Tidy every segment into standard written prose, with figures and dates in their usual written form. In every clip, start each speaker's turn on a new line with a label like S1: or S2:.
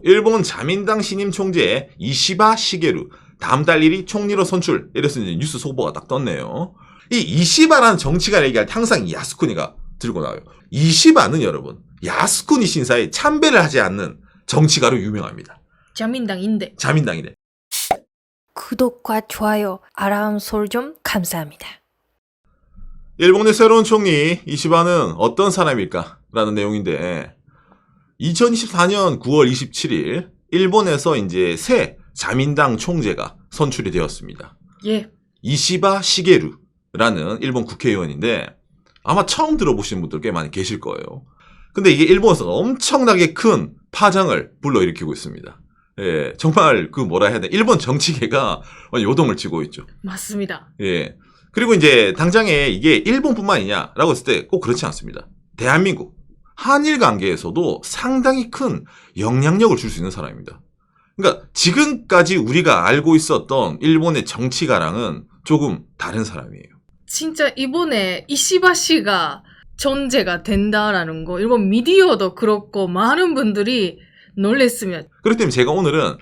S1: 일본 자민당 신임 총재 이시바 시게루 다음 달 1일 총리로 선출. 이래서 이제 뉴스 속보가 딱 떴네요. 이 이시바라는 정치가 얘기할 때 항상 이 야스쿠니가 들고 나와요. 이시바는 여러분 야스쿠니 신사에 참배를 하지 않는 정치가로 유명합니다.
S2: 자민당인데.
S1: 자민당이래.
S2: 구독과 좋아요, 알람 소리 좀 감사합니다.
S1: 일본의 새로운 총리 이시바는 어떤 사람일까? 라는 내용인데 2024년 9월 27일 일본에서 이제 새 자민당 총재가 선출이 되었습니다.
S2: 예.
S1: 이시바 시게루라는 일본 국회의원인데 아마 처음 들어보신 분들 꽤 많이 계실 거예요. 근데 이게 일본에서 엄청나게 큰 파장을 불러일으키고 있습니다. 예, 정말 그 뭐라 해야 돼? 일본 정치계가 요동을 치고 있죠.
S2: 맞습니다.
S1: 예. 그리고 이제 당장에 이게 일본뿐만이냐라고 했을 때 꼭 그렇지 않습니다. 대한민국, 한일 관계에서도 상당히 큰 영향력을 줄 수 있는 사람입니다. 그러니까 지금까지 우리가 알고 있었던 일본의 정치가랑은 조금 다른 사람이에요.
S2: 진짜 이번에 이시바 씨가 존재가 된다라는 거 일본 미디어도 그렇고 많은 분들이 놀랬습니다.
S1: 그렇기 때문에 제가 오늘은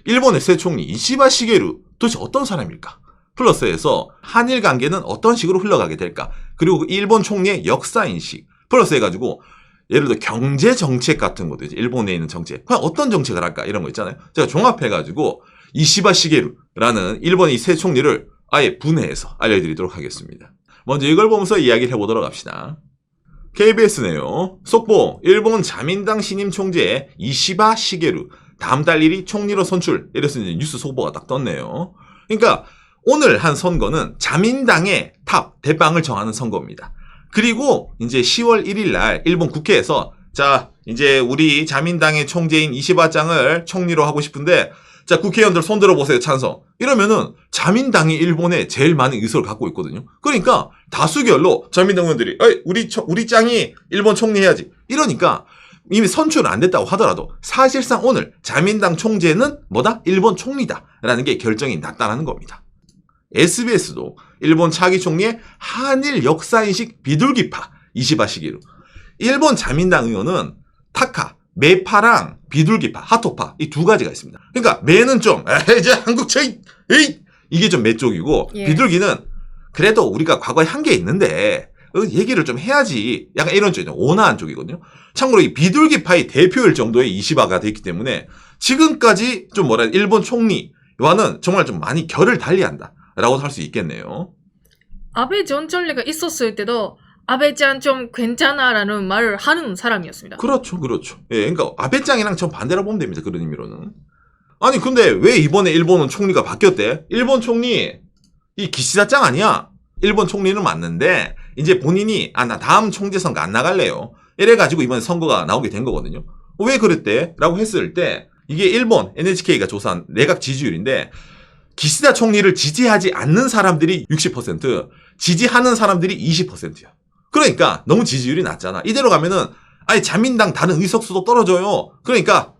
S1: 일본의 새 총리 이시바 시게루 도대체 어떤 사람일까? 플러스해서 한일 관계는 어떤 식으로 흘러가게 될까? 그리고 일본 총리의 역사인식 플러스 해가지고 예를 들어 경제 정책 같은 것도 이제 일본에 있는 정책 과연 어떤 정책을 할까? 이런 거 있잖아요. 제가 종합해가지고 이시바 시게루라는 일본의 새 총리를 아예 분해해서 알려드리도록 하겠습니다. 먼저 이걸 보면서 이야기를 해보도록 합시다. KBS네요. 속보 일본 자민당 신임 총재 이시바 시게루 다음 달 1일 총리로 선출. 이래서 이제 뉴스 속보가 딱 떴네요. 그러니까 오늘 한 선거는 자민당의 탑 대빵을 정하는 선거입니다. 그리고 이제 10월 1일 날 일본 국회에서 자 이제 우리 자민당의 총재인 이시바짱을 총리로 하고 싶은데 자 국회의원들 손 들어보세요 찬성. 이러면은 자민당이 일본에 제일 많은 의석을 갖고 있거든요. 그러니까 다수결로 자민당 의원들이 우리 짱이 일본 총리해야지. 이러니까 이미 선출은 안 됐다고 하더라도 사실상 오늘 자민당 총재는 뭐다? 일본 총리다라는 게 결정이 났다라는 겁니다. SBS도 일본 차기 총리의 한일 역사인식 비둘기파 이시바 시게루. 일본 자민당 의원은 타카, 매파랑 비둘기파, 하토파 이 두 가지가 있습니다. 그러니까 매는 좀 이제 한국차이 이게 좀 매 쪽이고
S2: 예.
S1: 비둘기는 그래도 우리가 과거에 한 게 있는데 얘기를 좀 해야지 약간 이런 쪽이죠. 온화한 쪽이거든요. 참고로 이 비둘기파의 대표일 정도의 이시바가 됐기 때문에 지금까지 좀 뭐라 일본 총리와는 정말 좀 많이 결을 달리한다 라고 할 수 있겠네요.
S2: 아베 전 총리가 있었을 때도 아베짱 좀 괜찮아라는 말을 하는 사람이었습니다.
S1: 그렇죠. 예, 그러니까 아베짱이랑 전 반대로 보면 됩니다. 그런 의미로는. 아니 근데 왜 이번에 일본은 총리가 바뀌었대? 일본 총리 이 기시다짱 아니야? 일본 총리는 맞는데 이제 본인이 나 다음 총재 선거 안 나갈래요. 이래가지고 이번에 선거가 나오게 된 거거든요. 왜 그랬대? 라고 했을 때 이게 일본 NHK가 조사한 내각 지지율인데 기시다 총리를 지지하지 않는 사람들이 60%, 지지하는 사람들이 20%야. 그러니까 너무 지지율이 낮잖아. 이대로 가면은 아니 자민당 다른 의석수도 떨어져요. 그러니까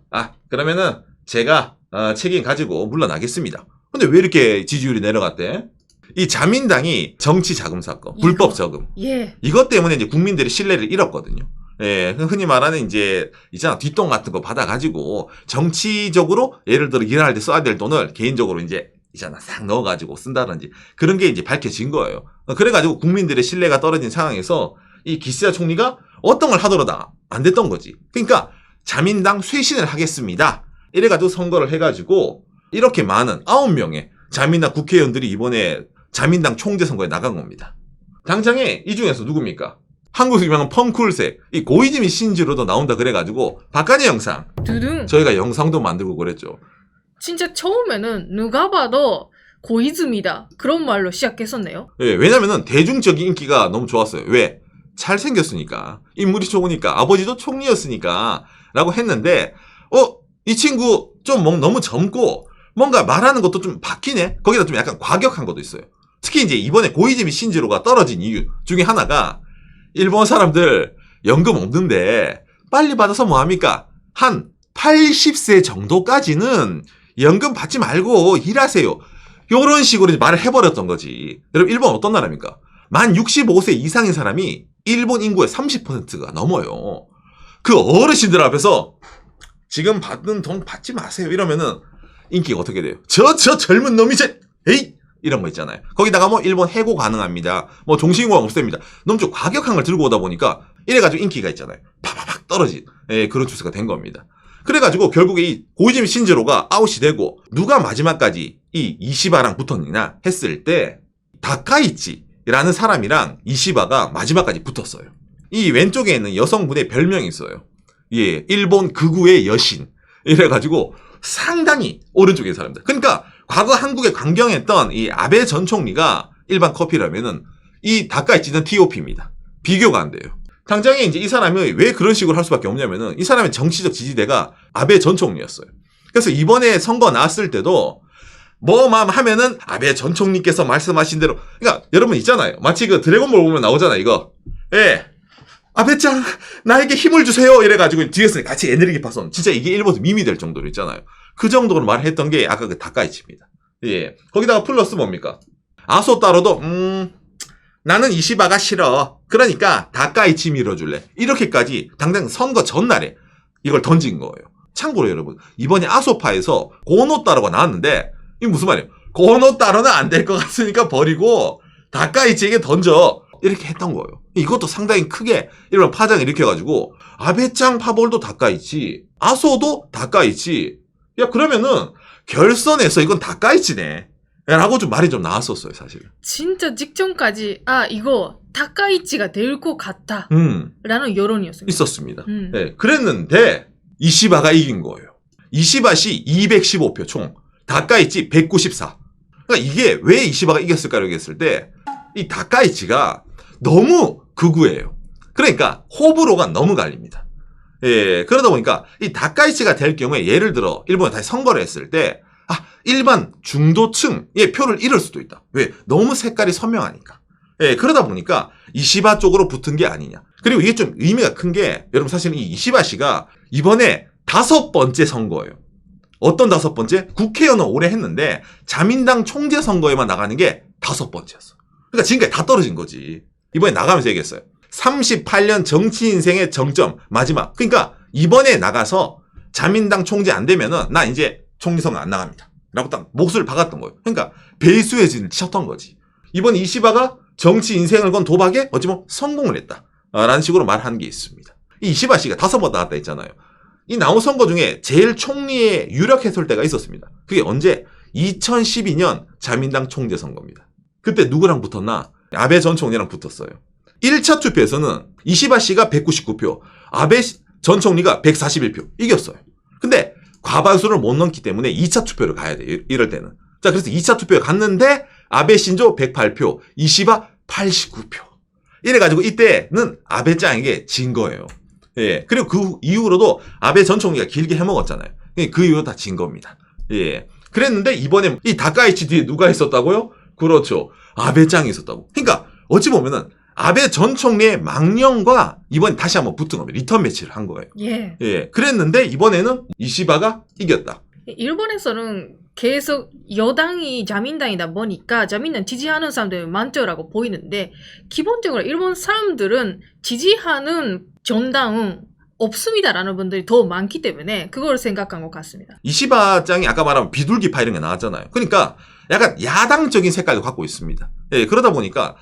S1: 그러면은 제가 책임 가지고 물러나겠습니다. 근데 왜 이렇게 지지율이 내려갔대? 이 자민당이 정치 자금 사건, 불법 저금.
S2: 예.
S1: 이것 때문에 이제 국민들의 신뢰를 잃었거든요. 예, 흔히 말하는 이제 있잖아 뒷돈 같은 거 받아가지고 정치적으로 예를 들어 일할 때 써야 될 돈을 개인적으로 이제 있잖아 싹 넣어가지고 쓴다든지 그런 게 이제 밝혀진 거예요. 그래가지고 국민들의 신뢰가 떨어진 상황에서 이 기시다 총리가 어떤 걸 하더라도 안 됐던 거지. 그러니까 자민당 쇄신을 하겠습니다. 이래가지고 선거를 해가지고 이렇게 많은 9명의 자민당 국회의원들이 이번에 자민당 총재 선거에 나간 겁니다. 당장에 이 중에서 누굽니까? 한국에서 유명한 펑쿨색 이 고이즈미 신지로도 나온다 그래가지고 바깥의 영상
S2: 두둥.
S1: 저희가 영상도 만들고 그랬죠.
S2: 진짜 처음에는 누가 봐도 고이즈미다 그런 말로 시작했었네요.
S1: 예, 왜냐면은 대중적인 인기가 너무 좋았어요. 왜? 잘생겼으니까. 인물이 좋으니까. 아버지도 총리였으니까. 라고 했는데, 이 친구 좀 너무 젊고, 뭔가 말하는 것도 좀 바뀌네? 거기다 좀 약간 과격한 것도 있어요. 특히 이제 이번에 고이즈미 신지로가 떨어진 이유 중에 하나가, 일본 사람들 연금 없는데, 빨리 받아서 뭐합니까? 한 80세 정도까지는 연금 받지 말고 일하세요. 요런 식으로 이제 말을 해버렸던 거지. 여러분, 일본 어떤 나라입니까? 만 65세 이상인 사람이 일본 인구의 30%가 넘어요. 그 어르신들 앞에서 지금 받는 돈 받지 마세요. 이러면은 인기가 어떻게 돼요? 저 젊은 놈이 에이! 이런 거 있잖아요. 거기다가 뭐 일본 해고 가능합니다. 뭐 종신고가 없습니다. 너무 좀 과격한 걸 들고 오다 보니까 이래가지고 인기가 있잖아요. 팍팍팍 떨어진 그런 추세가 된 겁니다. 그래가지고 결국에 이 고이즈미 신지로가 아웃이 되고 누가 마지막까지 이 이시바랑 붙었느냐 했을 때 다카이치라는 사람이랑 이시바가 마지막까지 붙었어요. 이 왼쪽에 있는 여성분의 별명이 있어요. 예, 일본 극우의 여신. 이래가지고 상당히 오른쪽에 있는 사람들. 그러니까 과거 한국에 강경했던 이 아베 전 총리가 일반 커피라면은 이 다카이치는 TOP입니다. 비교가 안 돼요. 당장에 이제 이 사람이 왜 그런 식으로 할 수밖에 없냐면은 이 사람의 정치적 지지대가 아베 전 총리였어요. 그래서 이번에 선거 나왔을 때도 뭐만 하면은 아베 전 총리께서 말씀하신 대로, 그러니까 여러분 있잖아요. 마치 그 드래곤볼 보면 나오잖아 이거. 예. 아베짱 나에게 힘을 주세요 이래가지고 뒤에서 같이 에너지 파손. 진짜 이게 일본에서 밈이 될 정도로 있잖아요. 그 정도로 말했던 게 아까 그 다카이치입니다. 예. 거기다가 플러스 뭡니까? 아소따로도 나는 이시바가 싫어. 그러니까 다카이치 밀어줄래. 이렇게까지 당장 선거 전날에 이걸 던진 거예요. 참고로 여러분 이번에 아소파에서 고노따로가 나왔는데 이게 무슨 말이에요? 고노따로는 안 될 것 같으니까 버리고 다카이치에게 던져. 이렇게 했던 거예요. 이것도 상당히 크게 이런 파장을 일으켜가지고 아베짱 파볼도 다카이치, 아소도 다카이치. 야 그러면은 결선에서 이건 다카이치네 라고 좀 말이 좀 나왔었어요 사실은.
S2: 진짜 직전까지 이거 다카이치가 될 것 같다 라는 여론이었습니다.
S1: 있었습니다. 네, 그랬는데 이시바가 이긴 거예요. 이시바시 215표 총, 다카이치 194. 그러니까 이게 왜 이시바가 이겼을까라고 했을 때 이 다카이치가 너무 극우예요. 그러니까 호불호가 너무 갈립니다. 예, 그러다 보니까 이 다카이치가 될 경우에 예를 들어 일본에 다시 선거를 했을 때 일반 중도층의 표를 잃을 수도 있다. 왜? 너무 색깔이 선명하니까. 예, 그러다 보니까 이시바 쪽으로 붙은 게 아니냐. 그리고 이게 좀 의미가 큰 게 여러분 사실은 이 이시바 씨가 이번에 5번째 선거예요. 어떤 5번째? 국회의원은 오래 했는데 자민당 총재 선거에만 나가는 게 5번째였어. 그러니까 지금까지 다 떨어진 거지. 이번에 나가면서 얘기했어요. 38년 정치 인생의 정점 마지막. 그러니까 이번에 나가서 자민당 총재 안 되면은 나 이제 총리 선거 안 나갑니다. 라고 딱 몫을 박았던 거예요. 그러니까 배수의 진을 치셨던 거지. 이번 이시바가 정치 인생을 건 도박에 어찌보면 성공을 했다. 라는 식으로 말하는 게 있습니다. 이 이시바 씨가 5번 나왔다 했잖아요. 이 나온 선거 중에 제일 총리에 유력했을 때가 있었습니다. 그게 언제? 2012년 자민당 총재 선거입니다. 그때 누구랑 붙었나? 아베 전 총리랑 붙었어요. 1차 투표에서는 이시바 씨가 199표, 아베 전 총리가 141표 이겼어요. 근데 과반수를 못 넘기 때문에 2차 투표를 가야 돼요. 이럴 때는. 자, 그래서 2차 투표에 갔는데 아베 신조 108표, 이시바 89표. 이래가지고 이때는 아베짱에게 진 거예요. 예. 그리고 그 이후로도 아베 전 총리가 길게 해먹었잖아요. 그 이후로 다 진 겁니다. 예. 그랬는데 이번에 이 다카이치 뒤에 누가 있었다고요? 그렇죠. 아베짱이 있었다고. 그러니까 어찌 보면은 아베 전 총리의 망령과 이번에 다시 한번 붙은 겁니다. 리턴 매치를 한 거예요.
S2: 예.
S1: 예. 그랬는데 이번에는 이시바가 이겼다.
S2: 일본에서는 계속 여당이 자민당이다 보니까 자민당 지지하는 사람들이 많더라고 보이는데 기본적으로 일본 사람들은 지지하는 정당은 없습니다라는 분들이 더 많기 때문에 그걸 생각한 것 같습니다.
S1: 이시바 짱이 아까 말한 비둘기파 이런 게 나왔잖아요. 그러니까 약간 야당적인 색깔도 갖고 있습니다. 예, 그러다 보니까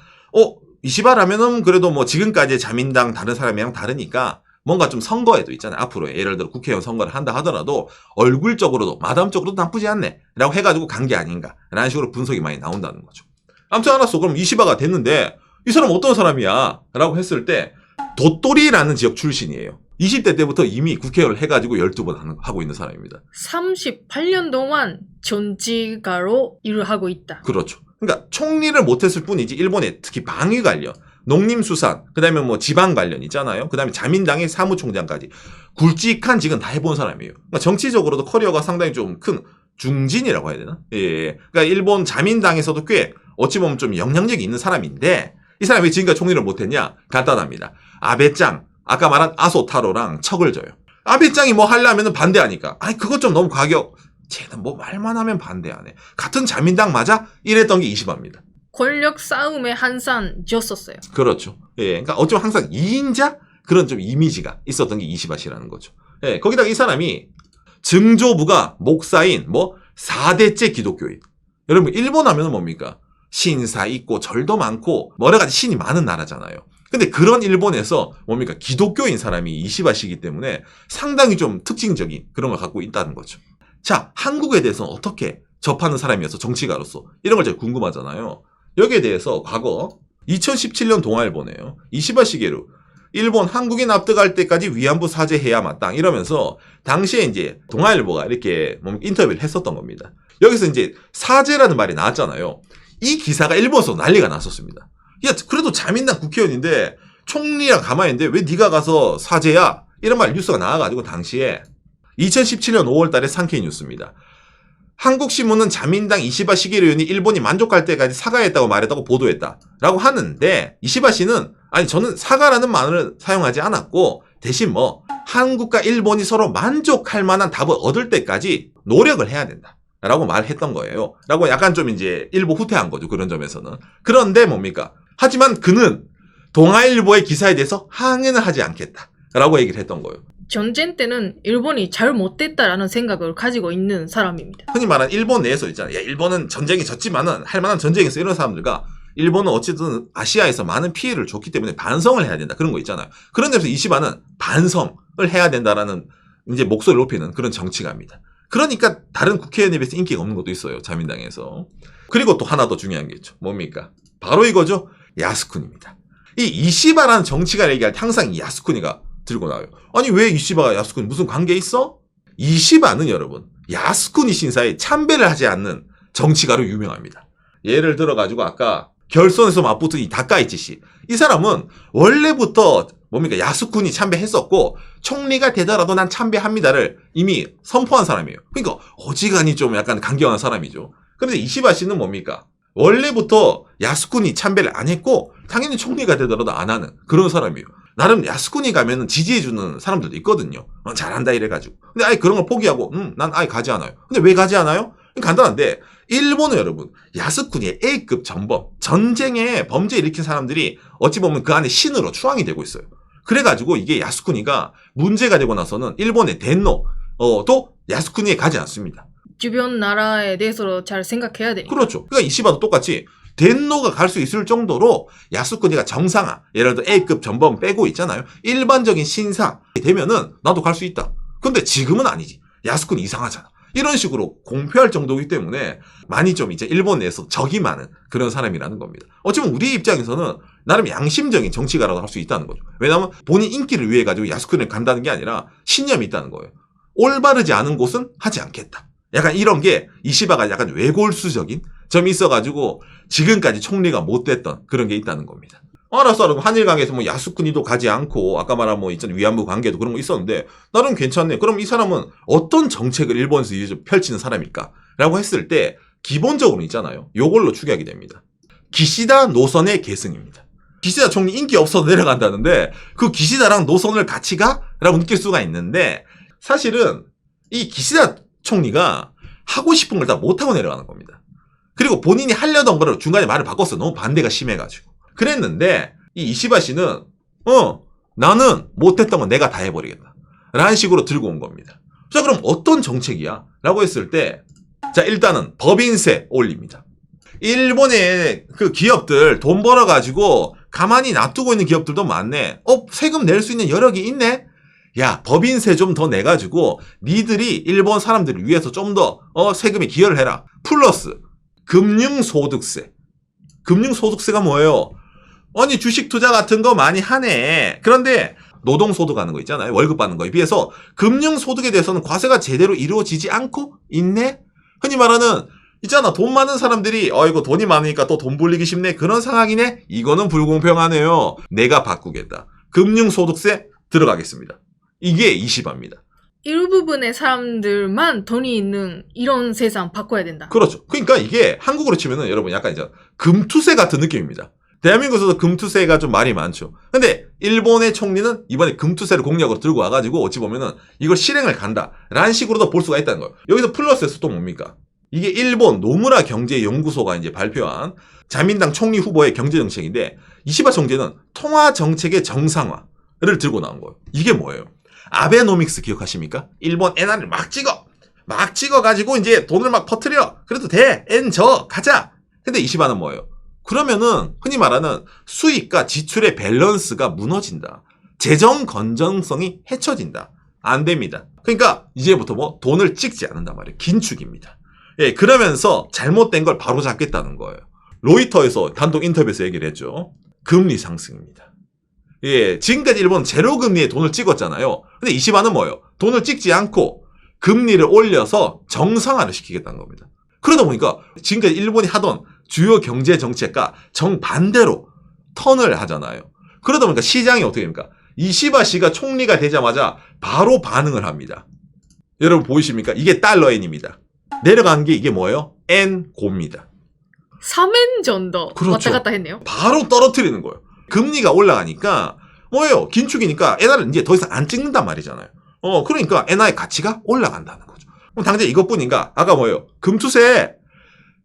S1: 이시바라면은 그래도 뭐 지금까지 자민당 다른 사람이랑 다르니까 뭔가 좀 선거에도 있잖아요. 앞으로 예를 들어 국회의원 선거를 한다 하더라도 얼굴적으로도 마담적으로도 나쁘지 않네 라고 해가지고 간 게 아닌가 라는 식으로 분석이 많이 나온다는 거죠. 아무튼 알았어. 그럼 이시바가 됐는데 이 사람 어떤 사람이야? 라고 했을 때 도토리라는 지역 출신이에요. 20대 때부터 이미 국회의원을 해가지고 12번 하고 있는 사람입니다.
S2: 38년 동안 정치가로 일을 하고 있다.
S1: 그렇죠. 그러니까 총리를 못했을 뿐이지 일본에 특히 방위 관련, 농림수산, 그 다음에 뭐 지방 관련 있잖아요. 그 다음에 자민당의 사무총장까지 굵직한 직은 다 해본 사람이에요. 그러니까 정치적으로도 커리어가 상당히 좀 큰 중진이라고 해야 되나? 예. 그러니까 일본 자민당에서도 꽤 어찌 보면 좀 영향력이 있는 사람인데 이 사람이 왜 지금까지 총리를 못했냐? 간단합니다. 아베짱, 아까 말한 아소타로랑 척을 져요. 아베짱이 뭐 하려면 반대하니까. 아니 그것 좀 너무 과격. 쟤는 뭐 말만 하면 반대 안 해. 같은 자민당 맞아? 이랬던 게 이시바입니다.
S2: 권력 싸움의 한산이었었어요.
S1: 그렇죠. 예, 그러니까 어쩌면 항상 2인자 그런 좀 이미지가 있었던 게 이시바시라는 거죠. 예, 거기다가 이 사람이 증조부가 목사인 4대째 기독교인. 여러분 일본 하면은 뭡니까? 신사 있고 절도 많고 여러 가지 신이 많은 나라잖아요. 근데 그런 일본에서 뭡니까? 기독교인 사람이 이시바시이기 때문에 상당히 좀 특징적인 그런 걸 갖고 있다는 거죠. 자, 한국에 대해서는 어떻게 접하는 사람이어서 정치가로서 이런 걸 제가 궁금하잖아요. 여기에 대해서 과거 2017년 동아일보네요. 이시바 시게루 일본 한국인 납득할 때까지 위안부 사죄해야 마땅 이러면서 당시에 이제 동아일보가 이렇게 인터뷰를 했었던 겁니다. 여기서 이제 사죄라는 말이 나왔잖아요. 이 기사가 일본에서 난리가 났었습니다. 야, 그래도 자민당 국회의원인데 총리랑 가만히 있는데 왜 네가 가서 사죄야? 이런 말 뉴스가 나와가지고 당시에 2017년 5월 달에 상케이 뉴스입니다. 한국신문은 자민당 이시바 시게루 의원이 일본이 만족할 때까지 사과했다고 말했다고 보도했다. 라고 하는데 이시바 씨는 아니 저는 사과라는 말을 사용하지 않았고 대신 한국과 일본이 서로 만족할 만한 답을 얻을 때까지 노력을 해야 된다. 라고 말했던 거예요. 라고 약간 좀 이제 일부 후퇴한 거죠. 그런 점에서는. 그런데 뭡니까? 하지만 그는 동아일보의 기사에 대해서 항의는 하지 않겠다. 라고 얘기를 했던 거예요.
S2: 전쟁 때는 일본이 잘못됐다라는 생각을 가지고 있는 사람입니다.
S1: 흔히 말하는 일본 내에서 있잖아요. 야, 일본은 전쟁이 졌지만은 할 만한 전쟁이 있어 이런 사람들과 일본은 어쨌든 아시아에서 많은 피해를 줬기 때문에 반성을 해야 된다. 그런 거 있잖아요. 그런 데서 이시바는 반성을 해야 된다라는 이제 목소리를 높이는 그런 정치가입니다. 그러니까 다른 국회의원에 비해서 인기가 없는 것도 있어요. 자민당에서. 그리고 또 하나 더 중요한 게 있죠. 뭡니까? 바로 이거죠. 야스쿤입니다. 이 이시바라는 정치가를 얘기할 때 항상 이 야스쿠니가 들고 나와요. 아니 왜 이시바가 야스쿠니 무슨 관계 있어? 이시바는 여러분 야스쿠니 신사에 참배를 하지 않는 정치가로 유명합니다. 예를 들어가지고 아까 결선에서 맞붙은 이 다카이치 씨. 이 사람은 원래부터 뭡니까 야스쿠니 참배했었고 총리가 되더라도 난 참배합니다를 이미 선포한 사람이에요. 그러니까 어지간히 좀 약간 강경한 사람이죠. 그런데 이시바 씨는 뭡니까? 원래부터 야스쿠니 참배를 안 했고 당연히 총리가 되더라도 안 하는 그런 사람이에요. 나름 야스쿠니 가면은 지지해주는 사람들도 있거든요. 잘한다 이래가지고. 근데 아예 그런 걸 포기하고 난 아예 가지 않아요. 근데 왜 가지 않아요? 간단한데 일본은 여러분 야스쿠니의 A급 전범 전쟁에 범죄 일으킨 사람들이 어찌 보면 그 안에 신으로 추앙이 되고 있어요. 그래가지고 이게 야스쿠니가 문제가 되고 나서는 일본의 덴노도 야스쿠니에 가지 않습니다.
S2: 주변 나라에 대해서 잘 생각해야 되니까.
S1: 그렇죠. 그러니까 이시바도 똑같이 덴노가 갈 수 있을 정도로 야스쿠니가 정상화, 예를 들어 A급 전범 빼고 있잖아요. 일반적인 신사 되면은 나도 갈 수 있다. 근데 지금은 아니지. 야스쿠니 이상하잖아. 이런 식으로 공표할 정도이기 때문에 많이 좀 이제 일본 내에서 적이 많은 그런 사람이라는 겁니다. 어쩌면 우리 입장에서는 나름 양심적인 정치가라고 할 수 있다는 거죠. 왜냐하면 본인 인기를 위해 가지고 야스쿠니를 간다는 게 아니라 신념이 있다는 거예요. 올바르지 않은 곳은 하지 않겠다. 약간 이런 게 이시바가 약간 외골수적인 점이 있어가지고 지금까지 총리가 못 됐던 그런 게 있다는 겁니다. 알았어. 한일 관계에서 야스쿠니도 가지 않고 아까 말한 있잖아 위안부 관계도 그런 거 있었는데 나름 괜찮네. 그럼 이 사람은 어떤 정책을 일본에서 펼치는 사람일까? 라고 했을 때 기본적으로 있잖아요. 요걸로 추격이 됩니다. 기시다 노선의 계승입니다. 기시다 총리 인기 없어서 내려간다는데 그 기시다랑 노선을 같이 가? 라고 느낄 수가 있는데 사실은 이 기시다 총리가 하고 싶은 걸 다 못하고 내려가는 겁니다. 그리고 본인이 하려던 거를 중간에 말을 바꿨어요. 너무 반대가 심해가지고. 그랬는데 이 이시바 씨는 나는 못했던 건 내가 다 해버리겠다 라는 식으로 들고 온 겁니다. 자 그럼 어떤 정책이야? 라고 했을 때 자 일단은 법인세 올립니다. 일본의 그 기업들 돈 벌어가지고 가만히 놔두고 있는 기업들도 많네. 세금 낼 수 있는 여력이 있네? 야 법인세 좀 더 내가지고 니들이 일본 사람들을 위해서 좀 더 세금에 기여를 해라. 플러스 금융소득세. 금융소득세가 뭐예요? 아니 주식 투자 같은 거 많이 하네. 그런데 노동소득 하는 거 있잖아요. 월급 받는 거에 비해서 금융소득에 대해서는 과세가 제대로 이루어지지 않고 있네. 흔히 말하는 있잖아 돈 많은 사람들이 이거 돈이 많으니까 또 돈 벌리기 쉽네. 그런 상황이네. 이거는 불공평하네요. 내가 바꾸겠다. 금융소득세 들어가겠습니다. 이게 이시바입니다.
S2: 일부분의 사람들만 돈이 있는 이런 세상 바꿔야 된다.
S1: 그렇죠. 그러니까 이게 한국으로 치면은 여러분 약간 이제 금투세 같은 느낌입니다. 대한민국에서도 금투세가 좀 말이 많죠. 근데 일본의 총리는 이번에 금투세를 공약으로 들고 와가지고 어찌 보면은 이걸 실행을 간다라는 식으로도 볼 수가 있다는 거예요. 여기서 플러스에서 또 뭡니까? 이게 일본 노무라 경제연구소가 이제 발표한 자민당 총리 후보의 경제정책인데 이시바 총재는 통화정책의 정상화를 들고 나온 거예요. 이게 뭐예요? 아베노믹스 기억하십니까? 일본 엔화를 막 찍어가지고 이제 돈을 막 퍼뜨려. 그래도 돼. 엔 저 가자. 근데 이시바는 뭐예요? 그러면은 흔히 말하는 수익과 지출의 밸런스가 무너진다. 재정 건전성이 해쳐진다. 안 됩니다. 그러니까 이제부터 뭐 돈을 찍지 않는단 말이에요. 긴축입니다. 예, 그러면서 잘못된 걸 바로 잡겠다는 거예요. 로이터에서 단독 인터뷰에서 얘기를 했죠. 금리 상승입니다. 예, 지금까지 일본은 제로 금리에 돈을 찍었잖아요. 근데 이시바는 뭐예요? 돈을 찍지 않고 금리를 올려서 정상화를 시키겠다는 겁니다. 그러다 보니까 지금까지 일본이 하던 주요 경제 정책과 정반대로 턴을 하잖아요. 그러다 보니까 시장이 어떻게 됩니까? 이시바 씨가 총리가 되자마자 바로 반응을 합니다. 여러분 보이십니까? 이게 달러엔입니다. 내려간 게 이게 뭐예요? 엔고입니다.
S2: 3엔 정도
S1: 그렇죠.
S2: 왔다 갔다 했네요.
S1: 바로 떨어뜨리는 거예요. 금리가 올라가니까 뭐예요? 긴축이니까 엔화를 이제 더 이상 안 찍는단 말이잖아요. 그러니까 엔화의 가치가 올라간다는 거죠. 그럼 당장 이것뿐인가? 아까 뭐예요? 금투세,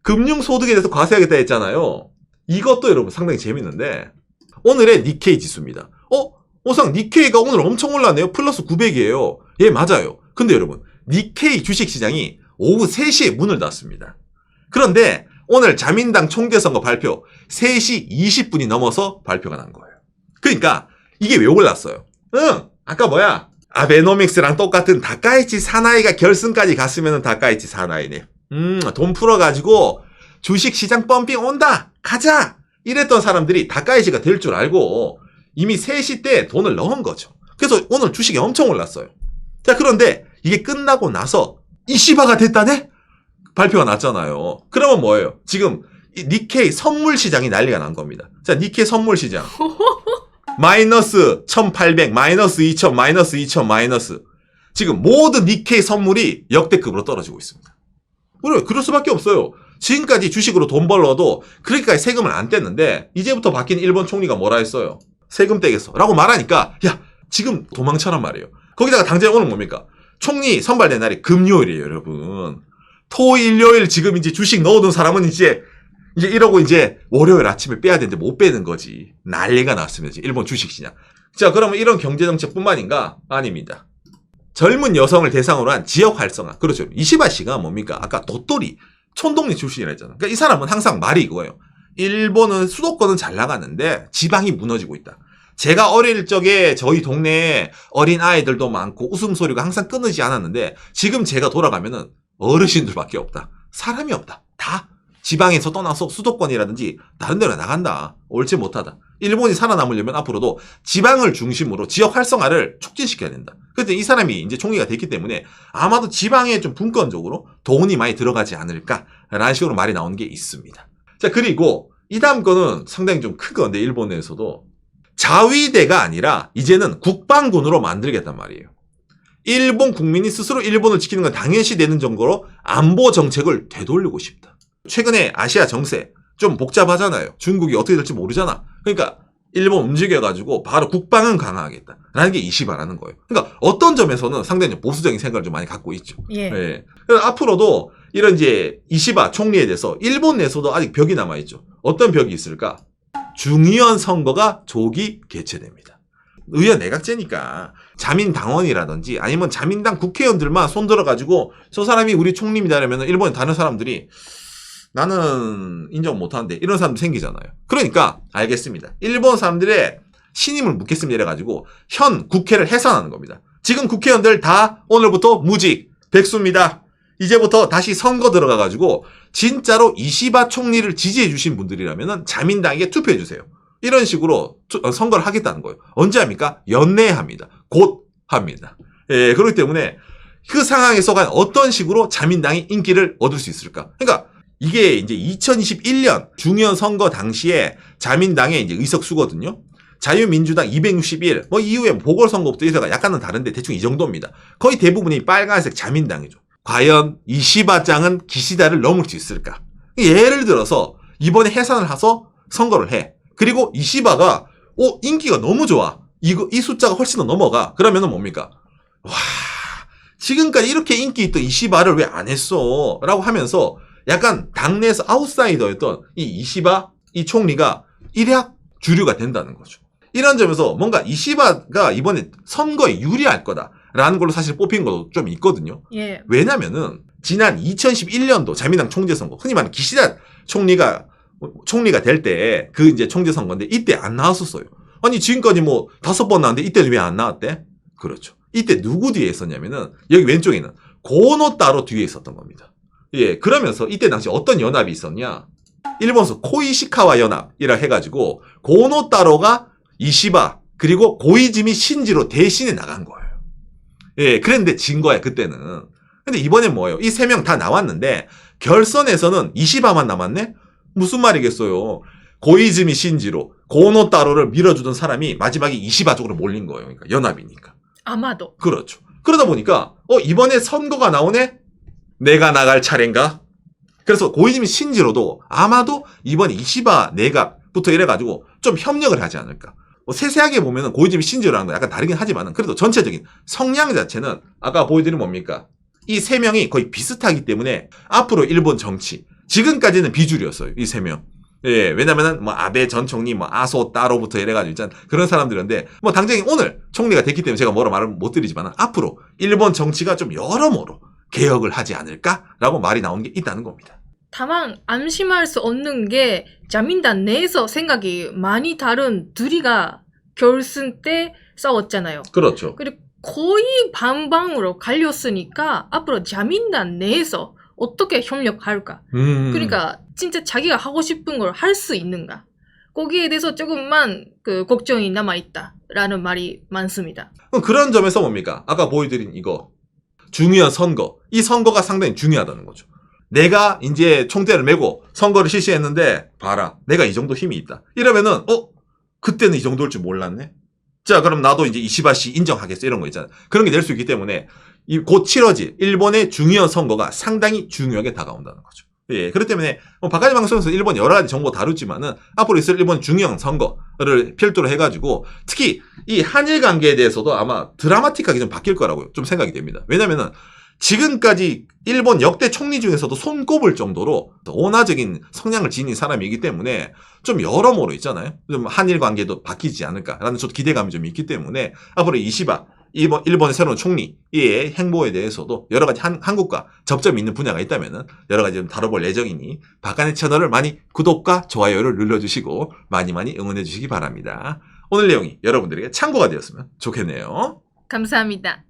S1: 금융소득에 대해서 과세하겠다 했잖아요. 이것도 여러분 상당히 재밌는데 오늘의 니케이 지수입니다. 오상 니케이가 오늘 엄청 올랐네요. 플러스 900이에요. 예, 맞아요. 근데 여러분 니케이 주식시장이 오후 3시에 문을 닫습니다. 그런데 오늘 자민당 총재선거 발표 3시 20분이 넘어서 발표가 난 거예요. 그러니까 이게 왜 올랐어요? 아까 뭐야? 아베노믹스랑 똑같은 다카이치 사나이가 결승까지 갔으면 다카이치 사나이네. 돈 풀어가지고 주식시장 펌핑 온다! 가자! 이랬던 사람들이 다카이치가 될 줄 알고 이미 3시 때 돈을 넣은 거죠. 그래서 오늘 주식이 엄청 올랐어요. 자, 그런데 이게 끝나고 나서 이시바가 됐다네? 발표가 났잖아요. 그러면 뭐예요? 지금 니케이 선물 시장이 난리가 난 겁니다. 자, 니케이 선물 시장. 마이너스 1800, 마이너스 2000, 마이너스 2000, 마이너스. 지금 모든 니케이 선물이 역대급으로 떨어지고 있습니다. 그래, 그럴 수밖에 없어요. 지금까지 주식으로 돈 벌러도 그렇게까지 세금을 안 뗐는데 이제부터 바뀐 일본 총리가 뭐라 했어요? 세금 떼겠어 라고 말하니까 야, 지금 도망쳐란 말이에요. 거기다가 당장 오늘 뭡니까? 총리 선발된 날이 금요일이에요, 여러분. 토, 일요일 지금 이제 주식 넣어둔 사람은 이제 이러고 이제 월요일 아침에 빼야 되는데 못 빼는 거지. 난리가 났습니다. 일본 주식시장. 자, 그러면 이런 경제정책뿐만인가? 아닙니다. 젊은 여성을 대상으로 한 지역 활성화. 그렇죠. 이시바 씨가 뭡니까? 아까 도토리, 촌동네 출신이라 했잖아요. 그러니까 이 사람은 항상 말이 이거예요. 일본은 수도권은 잘 나가는데 지방이 무너지고 있다. 제가 어릴 적에 저희 동네에 어린 아이들도 많고 웃음소리가 항상 끊이지 않았는데 지금 제가 돌아가면은 어르신들밖에 없다. 사람이 없다. 다 지방에서 떠나서 수도권이라든지 다른 데로 나간다. 옳지 못하다. 일본이 살아남으려면 앞으로도 지방을 중심으로 지역 활성화를 촉진시켜야 된다. 그래서 이 사람이 이제 총리가 됐기 때문에 아마도 지방에 좀 분권적으로 돈이 많이 들어가지 않을까라는 식으로 말이 나오는 게 있습니다. 자, 그리고 이 다음 거는 상당히 좀 큰 건데 일본 내에서도 자위대가 아니라 이제는 국방군으로 만들겠단 말이에요. 일본 국민이 스스로 일본을 지키는 건 당연시 되는 정도로 안보 정책을 되돌리고 싶다. 최근에 아시아 정세 좀 복잡하잖아요. 중국이 어떻게 될지 모르잖아. 그러니까 일본 움직여가지고 바로 국방은 강화하겠다라는 게 이시바라는 거예요. 그러니까 어떤 점에서는 상당히 보수적인 생각을 좀 많이 갖고 있죠.
S2: 예.
S1: 예. 그래서 앞으로도 이런 이제 이시바 총리에 대해서 일본 내에서도 아직 벽이 남아있죠. 어떤 벽이 있을까? 중의원 선거가 조기 개최됩니다. 의원 내각제니까 자민당원이라든지 아니면 자민당 국회의원들만 손들어가지고 저 사람이 우리 총리입니다 이러면 일본에 다른 사람들이 나는 인정 못하는데 이런 사람도 생기잖아요. 그러니까 알겠습니다. 일본 사람들의 신임을 묻겠습니다 이래가지고 현 국회를 해산하는 겁니다. 지금 국회의원들 다 오늘부터 무직 백수입니다. 이제부터 다시 선거 들어가가지고 진짜로 이시바 총리를 지지해 주신 분들이라면 자민당에게 투표해 주세요. 이런 식으로 선거를 하겠다는 거예요. 언제 합니까? 연내에 합니다. 곧 합니다. 예, 그렇기 때문에 그 상황에서 과연 어떤 식으로 자민당이 인기를 얻을 수 있을까? 그러니까 이게 이제 2021년 중의원 선거 당시에 자민당의 이제 의석수거든요. 자유민주당 261, 뭐 이후에 보궐선거부터 해서가 약간은 다른데 대충 이 정도입니다. 거의 대부분이 빨간색 자민당이죠. 과연 이시바짱은 기시다를 넘을 수 있을까? 예를 들어서 이번에 해산을 해서 선거를 해. 그리고 이시바가 인기가 너무 좋아. 이 숫자가 훨씬 더 넘어가. 그러면은 뭡니까? 와, 지금까지 이렇게 인기 있던 이시바를 왜 안 했어? 라고 하면서 약간 당내에서 아웃사이더였던 이 이시바 이 총리가 일약 주류가 된다는 거죠. 이런 점에서 뭔가 이시바가 이번에 선거에 유리할 거다 라는 걸로 사실 뽑힌 것도 좀 있거든요.
S2: 예.
S1: 왜냐면은 지난 2011년도 자민당 총재선거, 흔히 말하는 기시다 총리가 될 때 그 이제 총재선거인데 이때 안 나왔었어요. 아니 지금까지 뭐 5번 나왔는데 이때는 왜 안 나왔대? 그렇죠. 이때 누구 뒤에 있었냐면은 여기 왼쪽에 있는 고노타로 뒤에 있었던 겁니다. 예, 그러면서 이때 당시 어떤 연합이 있었냐? 일본서 코이시카와 연합이라 해가지고 고노타로가 이시바 그리고 고이즈미 신지로 대신에 나간 거예요. 예, 그랬는데 진 거야 그때는. 근데 이번엔 뭐예요? 이 3명 다 나왔는데 결선에서는 이시바만 남았네? 무슨 말이겠어요? 고이즈미 신지로 고노타로를 밀어주던 사람이 마지막에 이시바 쪽으로 몰린 거예요. 그러니까 연합이니까.
S2: 아마도.
S1: 그렇죠. 그러다 보니까 이번에 선거가 나오네? 내가 나갈 차례인가? 그래서 고이즈미 신지로도 아마도 이번 이시바 내각부터 이래가지고 좀 협력을 하지 않을까. 세세하게 보면은 고이즈미 신지로라는 건 약간 다르긴 하지만은 그래도 전체적인 성향 자체는 아까 보여드린 뭡니까? 이 3명이 거의 비슷하기 때문에 앞으로 일본 정치 지금까지는 비주류였어요. 이 3명. 예, 왜냐면은 뭐 아베 전 총리, 뭐 아소 따로부터 이래가지고 있잖아 그런 사람들인데 뭐 당장에 오늘 총리가 됐기 때문에 제가 뭐라 말을 못 드리지만 앞으로 일본 정치가 좀 여러모로 개혁을 하지 않을까라고 말이 나오는 게 있다는 겁니다.
S2: 다만 안심할 수 없는 게 자민당 내에서 생각이 많이 다른 둘이가 결승 때 싸웠잖아요.
S1: 그렇죠.
S2: 그리고 거의 반방으로 갈렸으니까 앞으로 자민당 내에서 어떻게 협력할까? 그러니까 진짜 자기가 하고 싶은 걸 할 수 있는가? 거기에 대해서 조금만 그 걱정이 남아있다라는 말이 많습니다.
S1: 그런 점에서 뭡니까? 아까 보여드린 이거 중요한 선거. 이 선거가 상당히 중요하다는 거죠. 내가 이제 총대를 메고 선거를 실시했는데 봐라. 내가 이 정도 힘이 있다. 이러면은 그때는 이 정도일 줄 몰랐네. 자 그럼 나도 이제 이시바 씨 인정하겠어. 이런 거 있잖아. 그런 게 될 수 있기 때문에 곧 치러질 일본의 중요한 선거가 상당히 중요하게 다가온다는 거죠. 예, 그렇기 때문에 바카니 방송에서 일본 여러 가지 정보 다루지만은 앞으로 있을 일본 중요한 선거를 필두로 해가지고 특히 이 한일 관계에 대해서도 아마 드라마틱하게 좀 바뀔 거라고 좀 생각이 됩니다. 왜냐면은 지금까지 일본 역대 총리 중에서도 손꼽을 정도로 온화적인 성향을 지닌 사람이기 때문에 좀 여러모로 있잖아요. 좀 한일 관계도 바뀌지 않을까라는 저도 기대감이 좀 있기 때문에 앞으로 이시바 일본의 새로운 총리의 행보에 대해서도 여러 가지 한국과 접점이 있는 분야가 있다면은 여러 가지 좀 다뤄볼 예정이니 바카네 채널을 많이 구독과 좋아요를 눌러주시고 많이 응원해 주시기 바랍니다. 오늘 내용이 여러분들에게 참고가 되었으면 좋겠네요.
S2: 감사합니다.